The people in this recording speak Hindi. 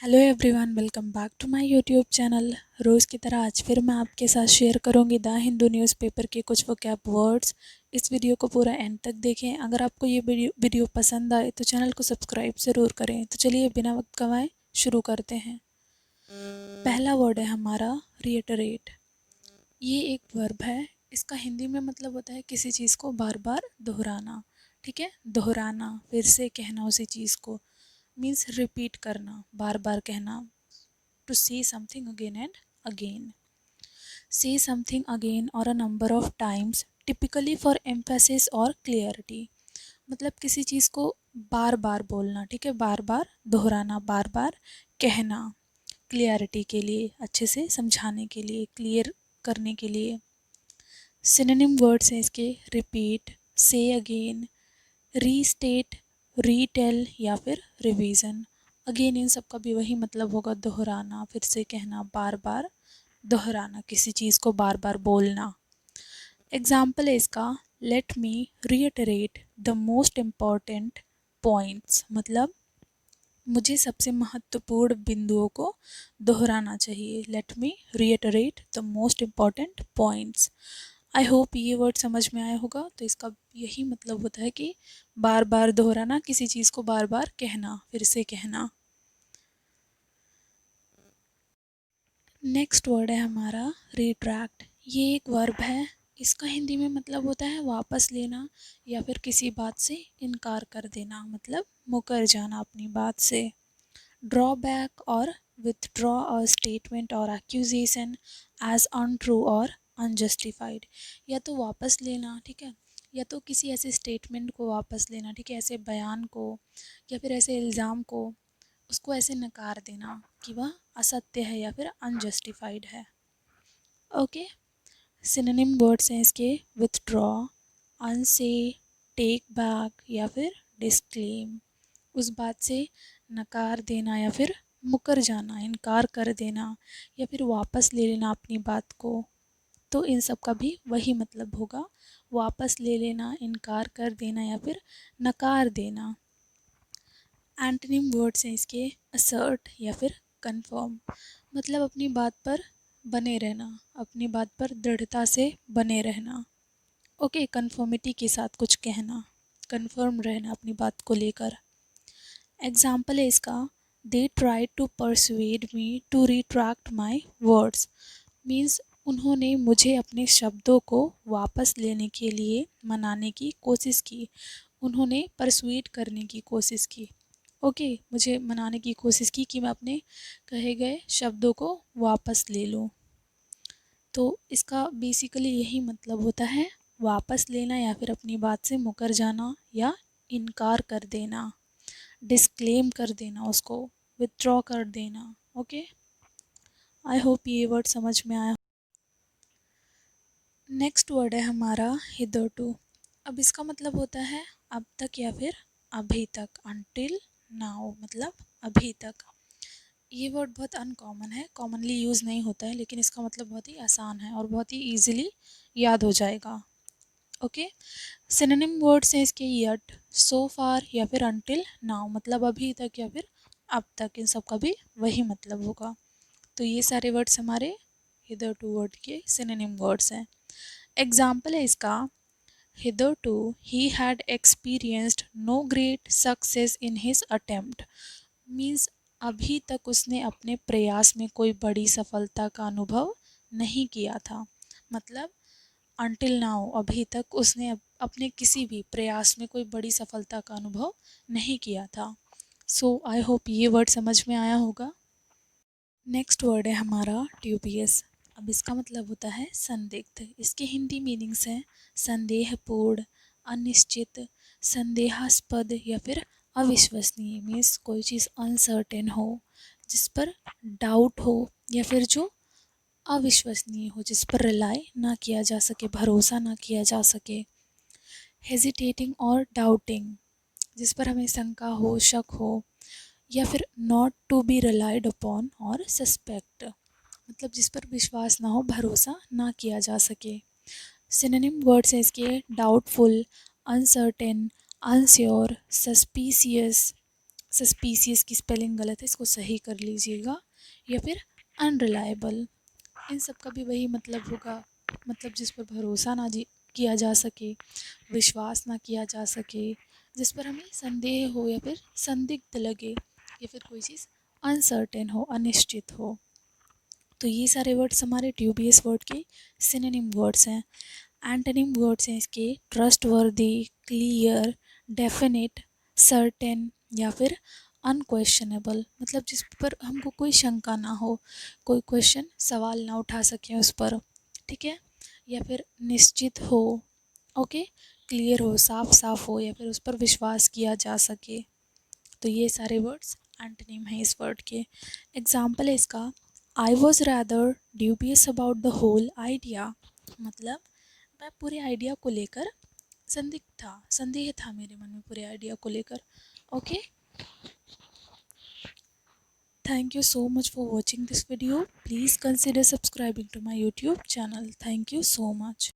Hello everyone, welcome back to my YouTube channel. रोज़ की तरह आज फिर मैं आपके साथ शेयर करूंगी द हिंदू न्यूज़पेपर के कुछ वोकैब वर्ड्स। इस वीडियो को पूरा एंड तक देखें। अगर आपको ये वीडियो पसंद आए तो चैनल को सब्सक्राइब ज़रूर करें। तो चलिए बिना वक्त गंवाए शुरू करते हैं। पहला वर्ड है हमारा रिएटरेट। ये एक वर्ब है। इसका हिंदी में मतलब होता है किसी चीज़ को बार बार दोहराना। ठीक है, दोहराना, फिर से कहना उसी चीज़ को, मीन्स रिपीट करना, बार बार कहना। To say something again and again. Say something again or a number of times, typically for emphasis or clarity. मतलब किसी चीज़ को बार बार बोलना, ठीक है, बार बार दोहराना, बार बार कहना, क्लियरिटी के लिए, अच्छे से समझाने के लिए, क्लियर करने के लिए। सिनोनिम वर्ड्स हैं इसके रिपीट, से अगेन, रीस्टेट, रीटेल या फिर रिवीजन। अगेन इन सब का भी वही मतलब होगा, दोहराना, फिर से कहना, बार बार दोहराना, किसी चीज़ को बार बार बोलना। एग्जाम्पल है इसका, let me reiterate the most important points. मतलब मुझे सबसे महत्वपूर्ण बिंदुओं को दोहराना चाहिए। लेट मी रिएटरेट द मोस्ट इम्पॉर्टेंट पॉइंट्स। आई होप ये वर्ड समझ में आया होगा। तो इसका यही मतलब होता है कि बार बार दोहराना, किसी चीज़ को बार बार कहना, फिर से कहना। नेक्स्ट वर्ड है हमारा रिट्रैक्ट। ये एक वर्ब है। इसका हिंदी में मतलब होता है वापस लेना या फिर किसी बात से इनकार कर देना, मतलब मुकर जाना अपनी बात से। ड्रॉ बैक और विथड्रॉ अ स्टेटमेंट और एक्यूजेशन एज अनट्रू और अनजस्टिफाइड। या तो वापस लेना, ठीक है, या तो किसी ऐसे स्टेटमेंट को वापस लेना, ठीक है, ऐसे बयान को या फिर ऐसे इल्ज़ाम को, उसको ऐसे नकार देना कि वह असत्य है या फिर अनजस्टिफाइड है। ओके, सिनोनिम वर्ड्स हैं इसके विथड्रॉ, अनसे, टेक बैक या फिर डिस्क्लेम। उस बात से नकार देना या फिर मुकर जाना, इनकार कर देना या फिर वापस ले लेना अपनी बात को। तो इन सब का भी वही मतलब होगा, वापस ले लेना, इनकार कर देना या फिर नकार देना। एंटोनिम वर्ड्स हैं इसके असर्ट या फिर कंफर्म। मतलब अपनी बात पर बने रहना, अपनी बात पर दृढ़ता से बने रहना। ओके, कंफर्मिटी के साथ कुछ कहना, कंफर्म रहना अपनी बात को लेकर। एग्जाम्पल है इसका, they try to persuade me to retract my words. Means उन्होंने मुझे अपने शब्दों को वापस लेने के लिए मनाने की कोशिश की। उन्होंने परसुएड करने की कोशिश की। ओके, मुझे मनाने की कोशिश की कि मैं अपने कहे गए शब्दों को वापस ले लूँ। तो इसका बेसिकली यही मतलब होता है, वापस लेना या फिर अपनी बात से मुकर जाना या इनकार कर देना, डिस्क्लेम कर देना, उसको विथड्रॉ कर देना। ओके, आई होप ये वर्ड समझ में आया। नेक्स्ट वर्ड है हमारा हिदरटू। अब इसका मतलब होता है अब तक या फिर अभी तक, अनटिल नाउ, मतलब अभी तक। ये वर्ड बहुत अनकॉमन है, कॉमनली यूज़ नहीं होता है, लेकिन इसका मतलब बहुत ही आसान है और बहुत ही ईजिली याद हो जाएगा। ओके, सिनोनिम वर्ड्स हैं इसके यट, सो फार या फिर अनटिल नाउ, मतलब अभी तक या फिर अब तक। इन सब का भी वही मतलब होगा। तो ये सारे वर्ड्स हमारे हिदरटू वर्ड के सिनोनिम वर्ड्स हैं। एग्जाम्पल है इसका, hitherto he had experienced no great success in his attempt। Means अभी तक उसने अपने प्रयास में कोई बड़ी सफलता का अनुभव नहीं किया था। मतलब until now, अभी तक उसने अपने किसी भी प्रयास में कोई बड़ी सफलता का अनुभव नहीं किया था। सो आई होप ये वर्ड समझ में आया होगा। नेक्स्ट वर्ड है हमारा ट्यूबियस। अब इसका मतलब होता है संदिग्ध। इसके हिंदी मीनिंग्स हैं संदेहपूर्ण, अनिश्चित, संदेहास्पद या फिर अविश्वसनीय। मीन्स कोई चीज़ अनसर्टेन हो, जिस पर डाउट हो, या फिर जो अविश्वसनीय हो, जिस पर रिलाई ना किया जा सके, भरोसा ना किया जा सके। हेजिटेटिंग और डाउटिंग, जिस पर हमें शंका हो, शक हो, या फिर not to be relied upon और सस्पेक्ट, मतलब जिस पर विश्वास ना हो, भरोसा ना किया जा सके। सिनोनिम वर्ड्स हैं इसके doubtful, uncertain, unsure, suspicious, suspicious की स्पेलिंग गलत है, इसको सही कर लीजिएगा। या फिर अनरिलायबल, इन सब का भी वही मतलब होगा, मतलब जिस पर भरोसा ना किया जा सके, विश्वास ना किया जा सके, जिस पर हमें संदेह हो या फिर संदिग्ध लगे, या फिर कोई चीज़ अनसर्टेन हो, अनिश्चित हो। तो ये सारे वर्ड्स हमारे ड्यूबियस वर्ड के सिनोनिम वर्ड्स हैं। एंटोनिम वर्ड्स हैं इसके ट्रस्टवर्दी, क्लियर, डेफिनेट, सर्टेन या फिर अनक्वेश्चनेबल, मतलब जिस पर हमको कोई शंका ना हो, कोई क्वेश्चन सवाल ना उठा सकें उस पर, ठीक है। या फिर निश्चित हो, ओके, क्लियर हो, साफ साफ हो, या फिर उस पर विश्वास किया जा सके। तो ये सारे वर्ड्स एंटोनिम हैं इस वर्ड के। एग्जाम्पल है इसका, I was rather dubious about the whole idea, मतलब मैं पूरे आइडिया को लेकर संदिग्ध था, संदेह था मेरे मन में पूरे आइडिया को लेकर। Okay, thank you so much for watching this video. Please consider subscribing to my YouTube channel. Thank you so much.